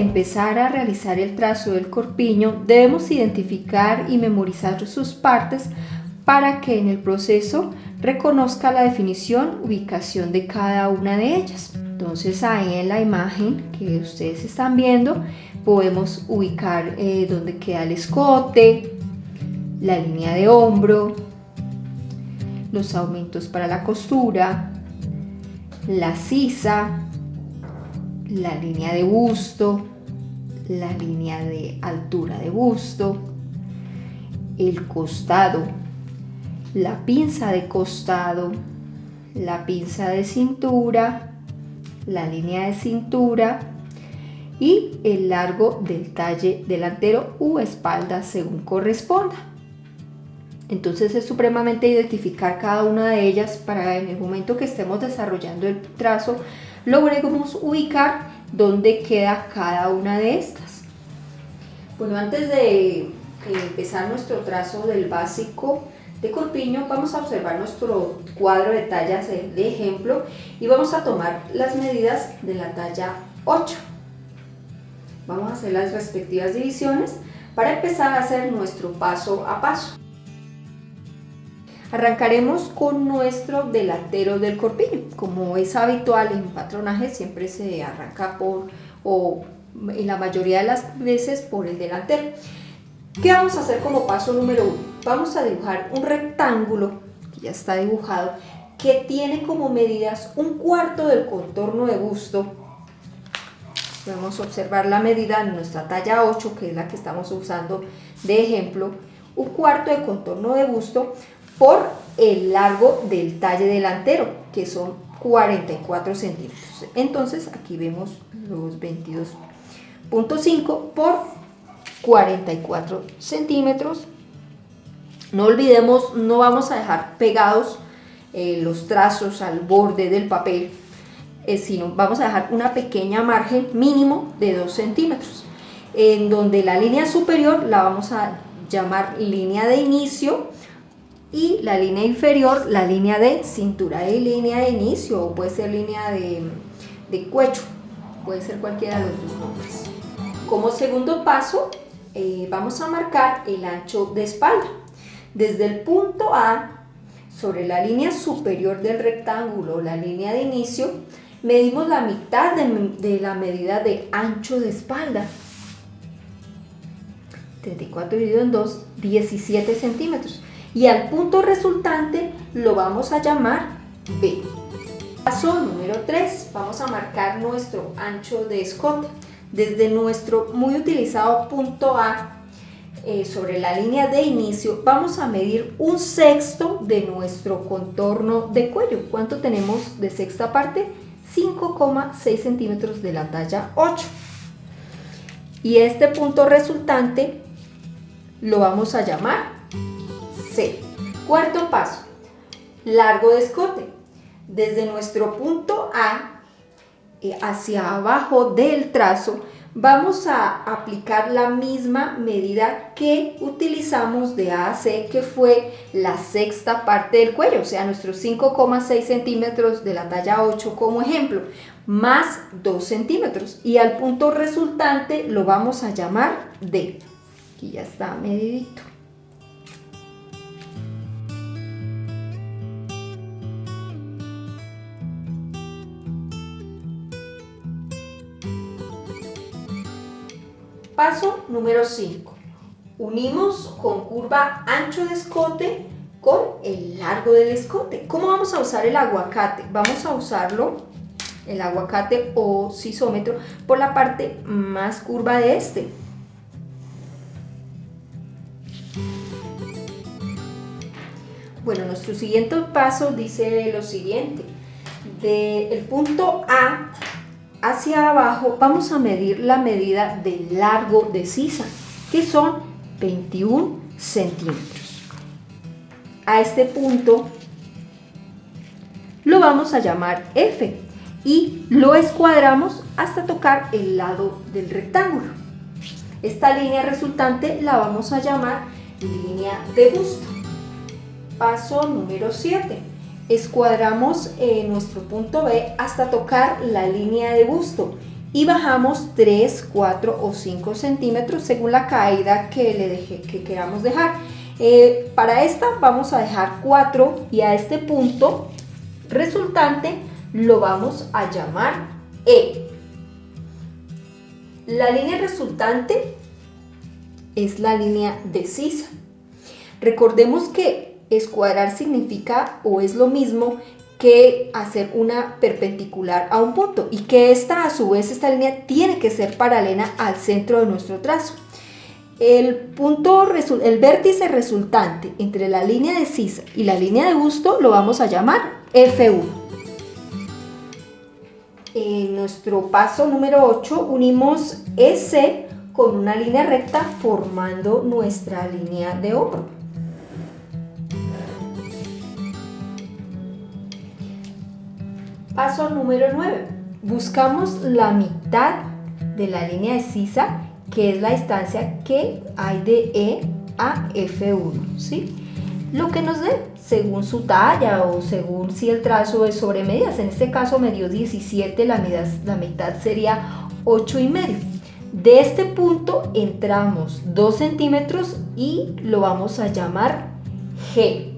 empezar a realizar el trazo del corpiño, debemos identificar y memorizar sus partes para que en el proceso reconozca la definición, ubicación de cada una de ellas. Entonces ahí en la imagen que ustedes están viendo podemos ubicar donde queda el escote, la línea de hombro, los aumentos para la costura, la sisa, la línea de busto, la línea de altura de busto, el costado, la pinza de costado, la pinza de cintura, la línea de cintura y el largo del talle delantero u espalda según corresponda. Entonces es supremamente identificar cada una de ellas para en el momento que estemos desarrollando el trazo logremos ubicar dónde queda cada una de estas. Bueno, antes de empezar nuestro trazo del básico de corpiño, vamos a observar nuestro cuadro de tallas de ejemplo y vamos a tomar las medidas de la talla 8. Vamos a hacer las respectivas divisiones para empezar a hacer nuestro paso a paso. Arrancaremos con nuestro delantero del corpiño. Como es habitual en patronaje, siempre se arranca en la mayoría de las veces por el delantero. ¿Qué vamos a hacer como paso número 1? Vamos a dibujar un rectángulo, que ya está dibujado, que tiene como medidas 1/4 del contorno de busto. Vamos a observar la medida en nuestra talla 8, que es la que estamos usando de ejemplo, 1/4 de contorno de busto por el largo del talle delantero, que son 44 centímetros. Entonces aquí vemos los 22.5 por 44 centímetros. No olvidemos, no vamos a dejar pegados los trazos al borde del papel, sino vamos a dejar una pequeña margen mínimo de 2 centímetros, en donde la línea superior la vamos a llamar línea de inicio y la línea inferior la línea de cintura y línea de inicio, o puede ser línea de cuello, puede ser cualquiera de los dos nombres. Como segundo paso, vamos a marcar el ancho de espalda. Desde el punto A, sobre la línea superior del rectángulo, la línea de inicio, medimos la mitad de la medida de ancho de espalda. 34 dividido en 2, 17 centímetros. Y al punto resultante lo vamos a llamar B. Paso número 3, vamos a marcar nuestro ancho de escote. Desde nuestro muy utilizado punto A, sobre la línea de inicio, vamos a medir 1/6 de nuestro contorno de cuello. ¿Cuánto tenemos de sexta parte? 5,6 centímetros de la talla 8. Y este punto resultante lo vamos a llamar C. Cuarto paso, largo de escote. Desde nuestro punto A hacia abajo del trazo vamos a aplicar la misma medida que utilizamos de A a C, que fue la sexta parte del cuello, o sea, nuestros 5,6 centímetros de la talla 8 como ejemplo, más 2 centímetros. Y al punto resultante lo vamos a llamar D. Aquí ya está medidito. Paso número 5. Unimos con curva ancho de escote con el largo del escote. ¿Cómo vamos a usar el aguacate? Vamos a usarlo, el aguacate o sisómetro, por la parte más curva de este. Bueno, nuestro siguiente paso dice lo siguiente. Del punto A hacia abajo vamos a medir la medida del largo de sisa, que son 21 centímetros. A este punto lo vamos a llamar F y lo escuadramos hasta tocar el lado del rectángulo. Esta línea resultante la vamos a llamar línea de busto. Paso número 7. Escuadramos nuestro punto B hasta tocar la línea de busto y bajamos 3, 4 o 5 centímetros según la caída que queramos dejar. Para esta vamos a dejar 4 y a este punto resultante lo vamos a llamar E. La línea resultante es la línea de sisa. Recordemos que escuadrar significa o es lo mismo que hacer una perpendicular a un punto y que esta, a su vez, esta línea tiene que ser paralela al centro de nuestro trazo. El vértice resultante entre la línea de sisa y la línea de busto lo vamos a llamar F1. En nuestro paso número 8 unimos EC con una línea recta formando nuestra línea de hombro. Paso número 9. Buscamos la mitad de la línea de sisa, que es la distancia que hay de E a F1, ¿sí? Lo que nos dé, según su talla o según si el trazo es sobre medidas. En este caso me dio 17, la mitad sería 8,5. De este punto entramos 2 centímetros y lo vamos a llamar G.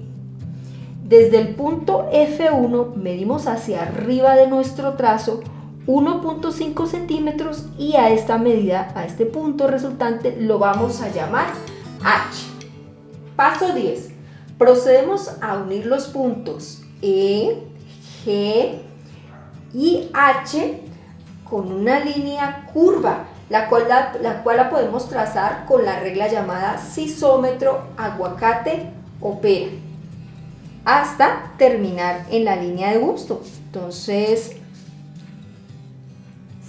Desde el punto F1 medimos hacia arriba de nuestro trazo 1.5 centímetros y a esta medida, a este punto resultante, lo vamos a llamar H. Paso 10. Procedemos a unir los puntos E, G y H con una línea curva, la cual la podemos trazar con la regla llamada sisómetro, aguacate o pera, hasta terminar en la línea de busto. Entonces,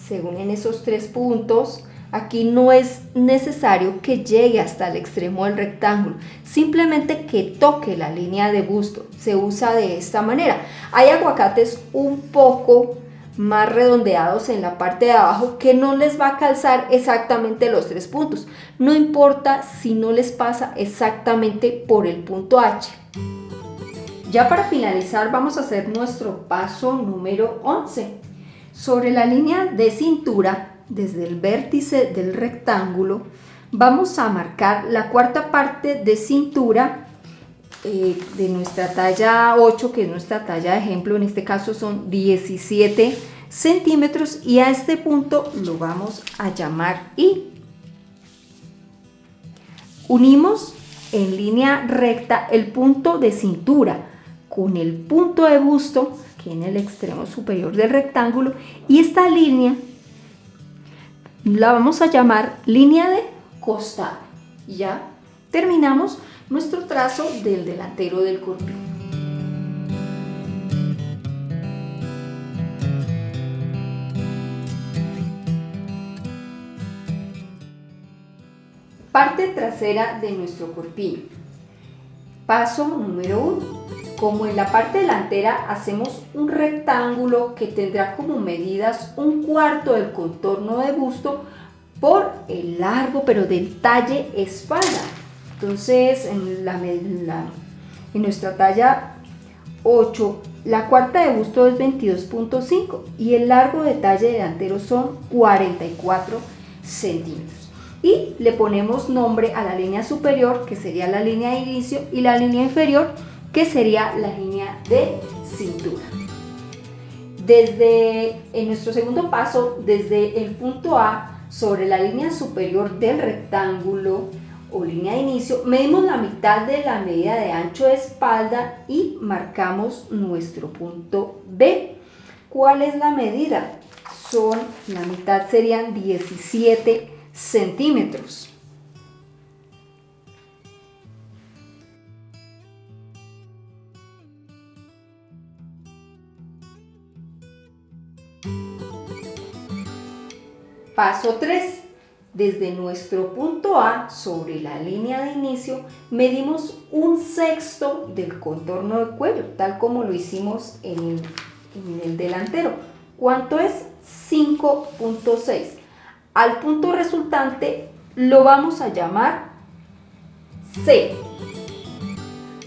según en esos 3 puntos, aquí no es necesario que llegue hasta el extremo del rectángulo, simplemente que toque la línea de busto. Se usa de esta manera. Hay aguacates un poco más redondeados en la parte de abajo que no les va a calzar exactamente los 3 puntos. No importa si no les pasa exactamente por el punto H. Ya para finalizar vamos a hacer nuestro paso número 11. Sobre la línea de cintura, desde el vértice del rectángulo, vamos a marcar la cuarta parte de cintura de nuestra talla 8, que es nuestra talla de ejemplo. En este caso son 17 centímetros y a este punto lo vamos a llamar I. Unimos en línea recta el punto de cintura con el punto de busto, que en el extremo superior del rectángulo, y esta línea la vamos a llamar línea de costado. Y ya terminamos nuestro trazo del delantero del corpiño. Parte trasera de nuestro corpiño. Paso número 1. Como en la parte delantera hacemos un rectángulo que tendrá como medidas 1/4 del contorno de busto por el largo pero del talle espalda. Entonces en nuestra talla 8 la cuarta de busto es 22.5 y el largo de talle delantero son 44 centímetros. Y le ponemos nombre a la línea superior, que sería la línea de inicio, y la línea inferior, que sería la línea de cintura. En nuestro segundo paso, desde el punto A sobre la línea superior del rectángulo o línea de inicio, medimos la mitad de la medida de ancho de espalda y marcamos nuestro punto B. ¿Cuál es la medida? La mitad serían 17 centímetros. Paso 3. Desde nuestro punto A sobre la línea de inicio medimos 1/6 del contorno del cuello, tal como lo hicimos en el delantero. ¿Cuánto es? 5.6. Al punto resultante lo vamos a llamar C.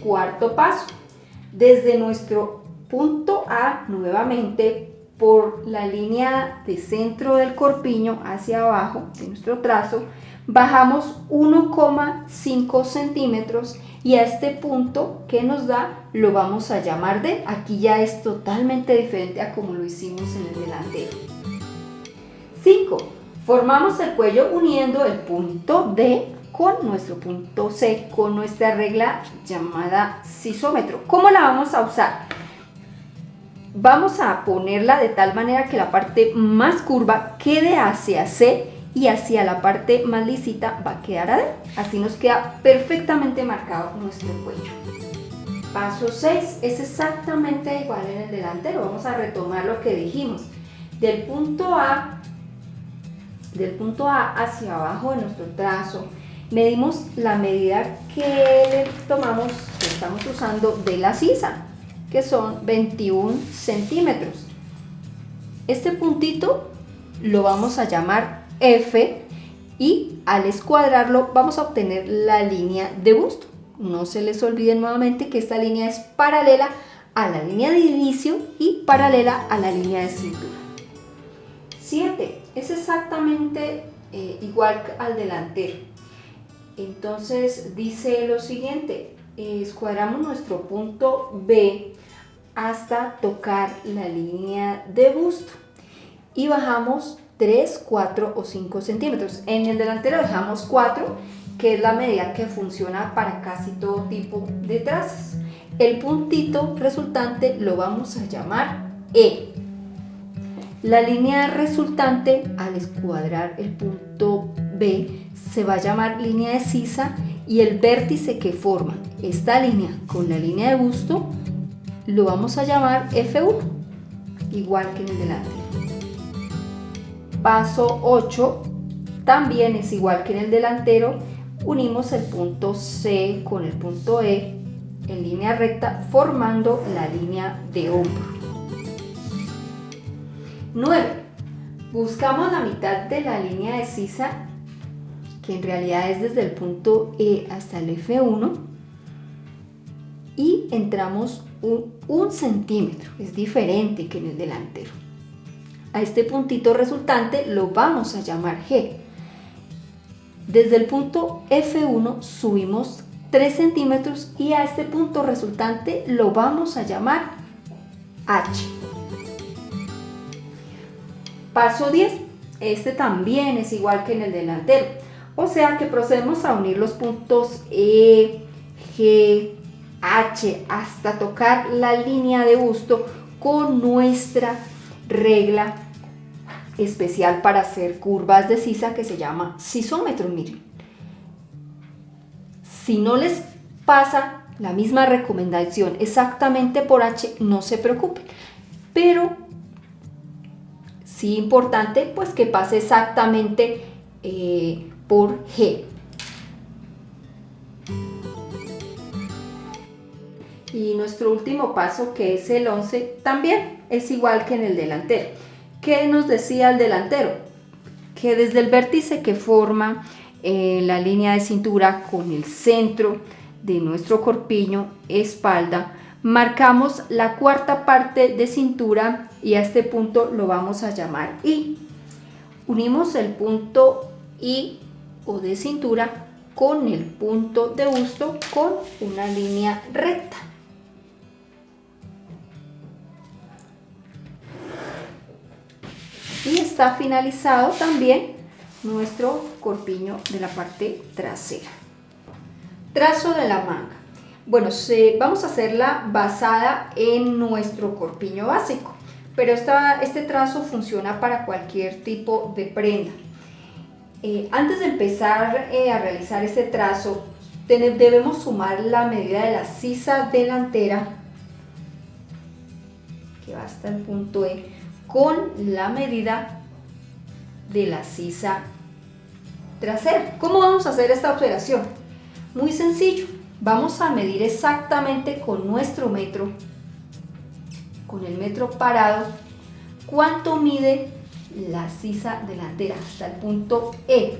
Cuarto paso. Desde nuestro punto A nuevamente por la línea de centro del corpiño hacia abajo de nuestro trazo, bajamos 1,5 centímetros y a este punto que nos da lo vamos a llamar D. Aquí ya es totalmente diferente a como lo hicimos en el delantero. 5. Formamos el cuello uniendo el punto D con nuestro punto C, con nuestra regla llamada sisómetro. ¿Cómo la vamos a usar? Vamos a ponerla de tal manera que la parte más curva quede hacia C y hacia la parte más lisita va a quedar a D. Así nos queda perfectamente marcado nuestro cuello. Paso 6 es exactamente igual en el delantero. Vamos a retomar lo que dijimos. Del punto A hacia abajo de nuestro trazo, medimos la medida que estamos usando de la sisa, que son 21 centímetros. Este puntito lo vamos a llamar F y al escuadrarlo vamos a obtener la línea de busto. No se les olvide nuevamente que esta línea es paralela a la línea de inicio y paralela a la línea de cintura. 7. Es exactamente igual al delantero. Entonces dice lo siguiente, escuadramos nuestro punto B hasta tocar la línea de busto y bajamos 3, 4 o 5 centímetros. En el delantero dejamos 4, que es la medida que funciona para casi todo tipo de trazas. El puntito resultante lo vamos a llamar E. La línea resultante, al escuadrar el punto B, se va a llamar línea de sisa y el vértice que forma esta línea con la línea de busto lo vamos a llamar F1, igual que en el delantero. Paso 8, también es igual que en el delantero, unimos el punto C con el punto E en línea recta formando la línea de hombro. 9. Buscamos la mitad de la línea de sisa, que en realidad es desde el punto E hasta el F1, y entramos un centímetro, es diferente que en el delantero. A este puntito resultante lo vamos a llamar G. Desde el punto F1 subimos 3 centímetros y a este punto resultante lo vamos a llamar H. Paso 10. Este también es igual que en el delantero. O sea que procedemos a unir los puntos E, G, H hasta tocar la línea de busto con nuestra regla especial para hacer curvas de sisa que se llama sisómetro. Miren, si no les pasa la misma recomendación exactamente por H, no se preocupen, pero sí importante pues que pase exactamente por G. Y nuestro último paso, que es el 11, también es igual que en el delantero. ¿Qué nos decía el delantero? Que desde el vértice que forma la línea de cintura con el centro de nuestro corpiño, espalda, marcamos la cuarta parte de cintura y a este punto lo vamos a llamar I. Unimos el punto I o de cintura con el punto de busto con una línea recta. Y está finalizado también nuestro corpiño de la parte trasera. Trazo de la manga. Bueno, vamos a hacerla basada en nuestro corpiño básico, pero este trazo funciona para cualquier tipo de prenda. Antes de empezar a realizar este trazo, debemos sumar la medida de la sisa delantera, que va hasta el punto E, con la medida de la sisa trasera. ¿Cómo vamos a hacer esta operación? Muy sencillo. Vamos a medir exactamente con nuestro metro, con el metro parado, cuánto mide la sisa delantera hasta el punto E.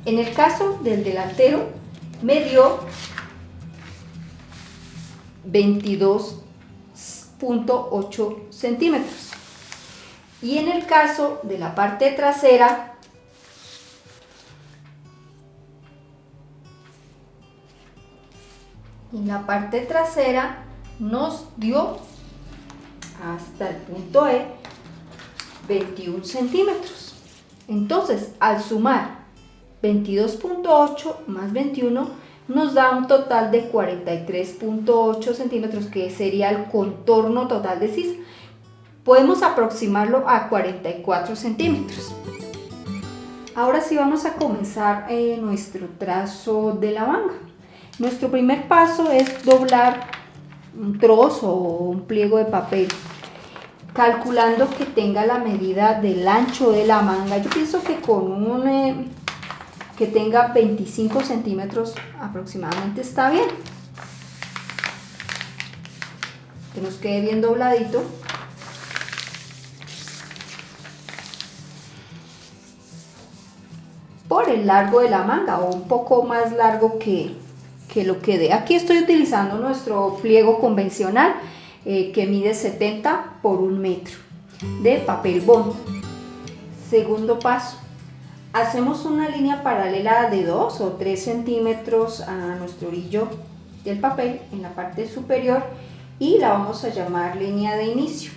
En el caso del delantero, medió 22.8 centímetros. Y en el caso de la parte trasera, nos dio hasta el punto E 21 centímetros. Entonces, al sumar 22.8 más 21 nos da un total de 43.8 centímetros, que sería el contorno total de sisa. Podemos aproximarlo a 44 centímetros. Ahora sí vamos a comenzar nuestro trazo de la manga. Nuestro primer paso es doblar un trozo o un pliego de papel, calculando que tenga la medida del ancho de la manga. Yo pienso que con que tenga 25 centímetros aproximadamente está bien. Que nos quede bien dobladito. Por el largo de la manga, o un poco más largo que lo que dé. Aquí estoy utilizando nuestro pliego convencional que mide 70 por 1 metro de papel bond. Segundo paso, hacemos una línea paralela de 2 o 3 centímetros a nuestro orillo del papel en la parte superior y la vamos a llamar línea de inicio.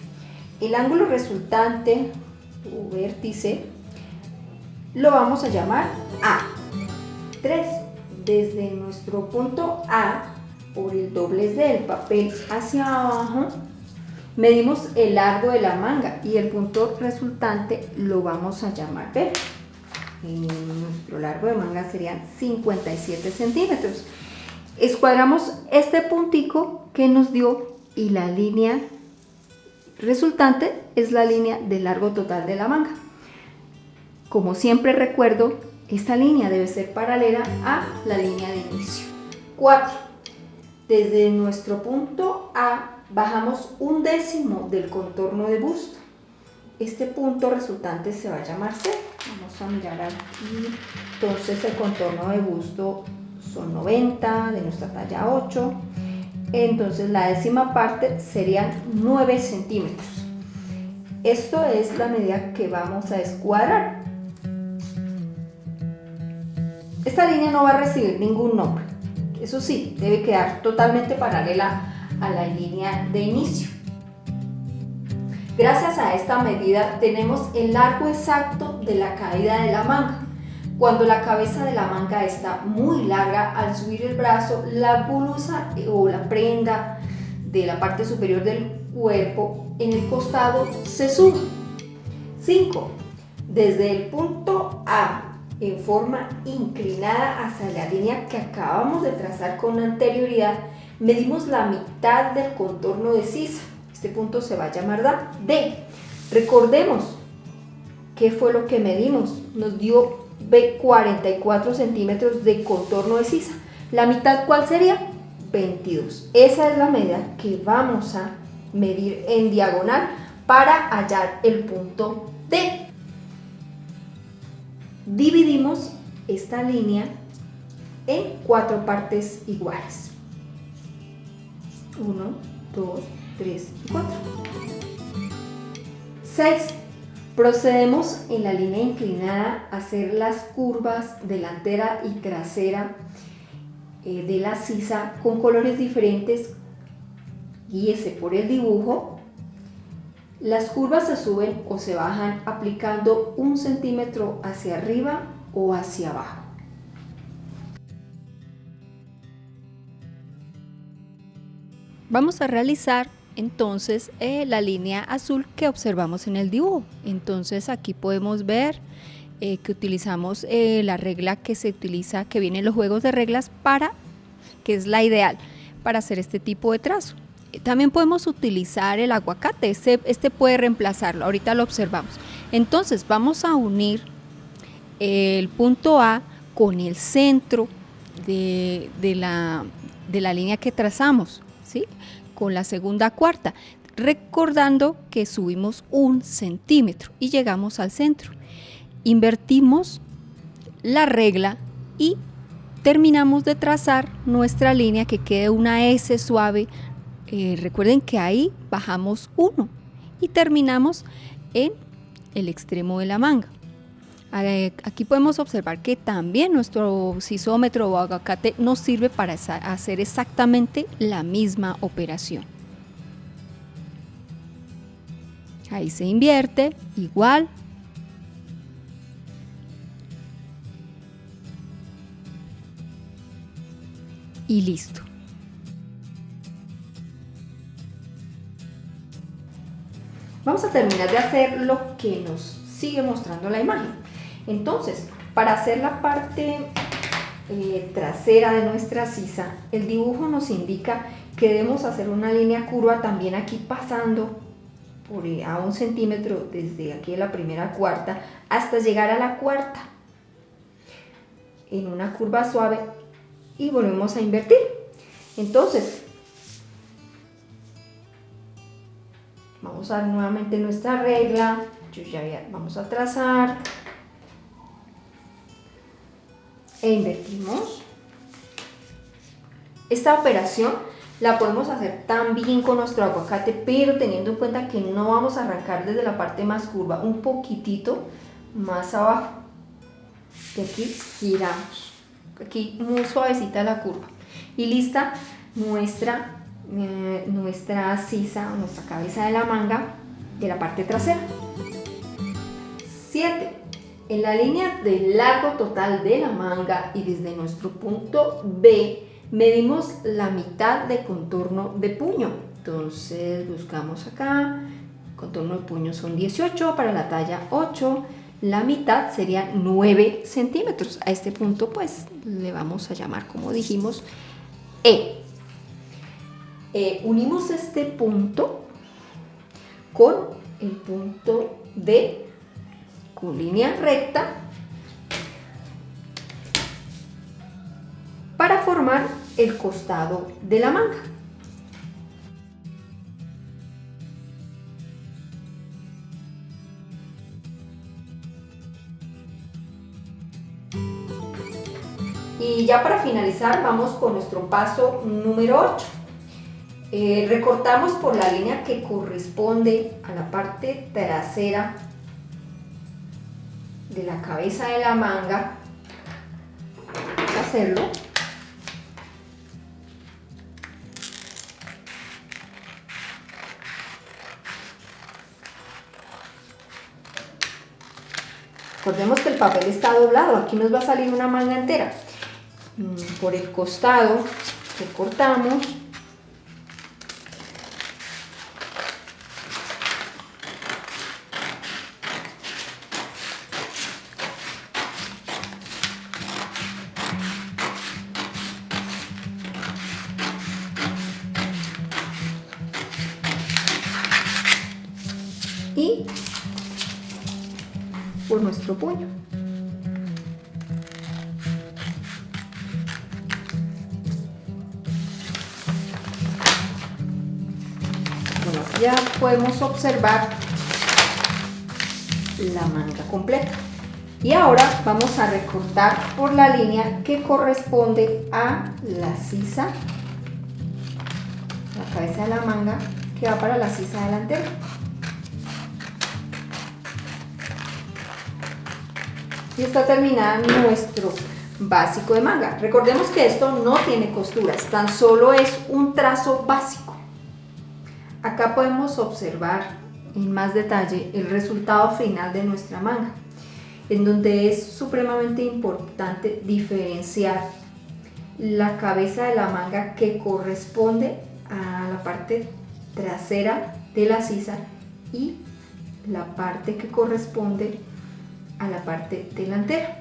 El ángulo resultante o vértice lo vamos a llamar A. 3. Desde nuestro punto A, por el doblez del papel hacia abajo, medimos el largo de la manga y el punto resultante lo vamos a llamar B. Nuestro largo de manga serían 57 centímetros. Escuadramos este puntico que nos dio y la línea resultante es la línea del largo total de la manga. Como siempre recuerdo, esta línea debe ser paralela a la línea de inicio. 4. Desde nuestro punto A bajamos 1/10 del contorno de busto. Este punto resultante se va a llamar C. Vamos a mirar aquí. Entonces el contorno de busto son 90 de nuestra talla 8. Entonces la décima parte serían 9 centímetros. Esto es la medida que vamos a escuadrar. Esta línea no va a recibir ningún nombre. Eso sí, debe quedar totalmente paralela a la línea de inicio. Gracias a esta medida tenemos el largo exacto de la caída de la manga. Cuando la cabeza de la manga está muy larga, al subir el brazo, la blusa o la prenda de la parte superior del cuerpo en el costado se sube. 5. Desde el punto A en forma inclinada hacia la línea que acabamos de trazar con anterioridad, medimos la mitad del contorno de sisa. Este punto se va a llamar D. Recordemos qué fue lo que medimos. Nos dio 44 centímetros de contorno de sisa. ¿La mitad cuál sería? 22. Esa es la medida que vamos a medir en diagonal para hallar el punto D. Dividimos esta línea en 4 partes iguales. 1, 2, 3 y 4. 6. Procedemos en la línea inclinada a hacer las curvas delantera y trasera de la sisa con colores diferentes. Guíese por el dibujo. Las curvas se suben o se bajan aplicando 1 centímetro hacia arriba o hacia abajo. Vamos a realizar entonces la línea azul que observamos en el dibujo. Entonces aquí podemos ver que utilizamos la regla que se utiliza, que viene en los juegos de reglas, que es la ideal para hacer este tipo de trazo. También podemos utilizar el aguacate, este puede reemplazarlo, ahorita lo observamos. Entonces vamos a unir el punto A con el centro de la línea que trazamos, ¿sí? Con la segunda cuarta, recordando que subimos 1 centímetro y llegamos al centro. Invertimos la regla y terminamos de trazar nuestra línea, que quede una S suave. Recuerden que ahí bajamos 1 y terminamos en el extremo de la manga. Aquí podemos observar que también nuestro sisómetro o aguacate nos sirve para hacer exactamente la misma operación. Ahí se invierte, igual. Y listo. Vamos a terminar de hacer lo que nos sigue mostrando la imagen. Entonces, para hacer la parte trasera de nuestra sisa, el dibujo nos indica que debemos hacer una línea curva también aquí pasando a 1 centímetro desde aquí de la primera cuarta hasta llegar a la cuarta en una curva suave y volvemos a invertir. Entonces, vamos a dar nuevamente nuestra regla. Vamos a trazar e invertimos. Esta operación la podemos hacer también con nuestro aguacate, pero teniendo en cuenta que no vamos a arrancar desde la parte más curva, un poquitito más abajo. Y aquí giramos, aquí muy suavecita la curva y lista nuestra sisa, nuestra cabeza de la manga de la parte trasera. 7. En la línea de largo total de la manga y desde nuestro punto B medimos la mitad de contorno de puño. Entonces buscamos acá, contorno de puño son 18 para la talla 8, la mitad sería 9 centímetros. A este punto pues le vamos a llamar, como dijimos, E. Unimos este punto con el punto D con línea recta para formar el costado de la manga. Y ya para finalizar vamos con nuestro paso número 8. Recortamos por la línea que corresponde a la parte trasera de la cabeza de la manga. Vamos a hacerlo. Recordemos que el papel está doblado, aquí nos va a salir una manga entera. Por el costado recortamos. Y por nuestro puño. Bueno, ya podemos observar la manga completa. Y ahora vamos a recortar por la línea que corresponde a la sisa, la cabeza de la manga que va para la sisa delantera. Y está terminada nuestro básico de manga. Recordemos que esto no tiene costuras, tan solo es un trazo básico. Acá podemos observar en más detalle el resultado final de nuestra manga, en donde es supremamente importante diferenciar la cabeza de la manga que corresponde a la parte trasera de la sisa y la parte que corresponde a la parte delantera.